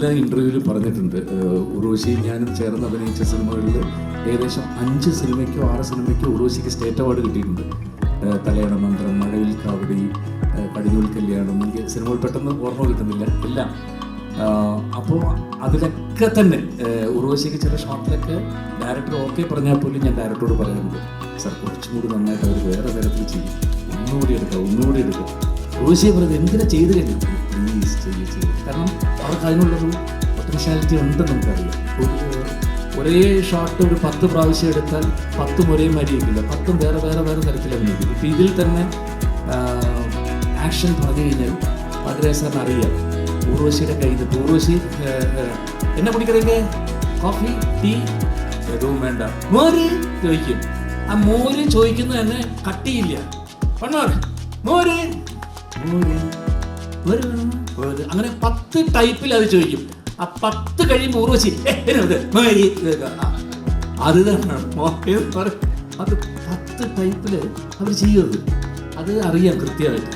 പല ഇൻ്റർവ്യൂവിൽ പറഞ്ഞിട്ടുണ്ട്. ഉർവശി ഞാനും ചേർന്ന് അഭിനയിച്ച സിനിമകളിൽ ഏകദേശം 5 സിനിമയ്ക്കോ 6 സിനിമയ്ക്കോ ഉർവശിക്ക് സ്റ്റേറ്റ് അവാർഡ് കിട്ടിയിട്ടുണ്ട്. തലയണ മന്ത്രം, മഴവിൽ കാവടി, കടിഞ്ഞൂൽ കല്യാണം, എനിക്ക് സിനിമകൾ പെട്ടെന്ന് ഓർമ്മ കിട്ടുന്നില്ല എല്ലാം. അപ്പോൾ അതിലൊക്കെ തന്നെ ഉർവശിക്ക് ചില ഷോട്ടിലൊക്കെ ഡയറക്ടർ ഓക്കെ പറഞ്ഞാൽ പോലും ഞാൻ ഡയറക്ടറോട് പറയാറുണ്ട്, സാർ കുറച്ചും കൂടി നന്നായിട്ട് അവർ വേറെ തരത്തിൽ ചെയ്യും, ഒന്നുകൂടി എടുക്കുക. ഉർവശിയെ പറയുന്നത് എന്തിനാ ചെയ്ത് കഴിഞ്ഞാൽ പ്ലീസ് ചെയ്യും. കാരണം അവർക്ക് അതിനുള്ളൊരു പൊട്ടൻഷ്യാലിറ്റി ഉണ്ടെന്ന് നമുക്കറിയാം. ഒരേ ഷോട്ട് ഒരു 10 പ്രാവശ്യം എടുത്താൽ 10 ഒരേ മരിയില്ല, 10 വേറെ തരത്തിൽ അഭിനയിക്കും. ഇപ്പം ഇതിൽ തന്നെ ആക്ഷൻ പറഞ്ഞു കഴിഞ്ഞാൽ പതിരെ സാറിന് അറിയാം ഉർവശിയുടെ കയ്യിൽ നിന്ന്. ഉർവശി എന്നെ കുടിക്കറിയൊക്കെ കോഫി ടീ എതുവും വേണ്ട, മോര് ചോദിക്കും. ആ മോര് ചോദിക്കുന്നത് തന്നെ കട്ടിയില്ല, മോര് അങ്ങനെ 10 ടൈപ്പിൽ അത് ചോദിക്കും. ആ 10 കഴിയുമ്പോൾ ഉർവശി അത് തന്നെ അത് 10 ടൈപ്പിൽ അവർ ചെയ്യുന്നത്. അത് അറിയാം കൃത്യമായിട്ട്.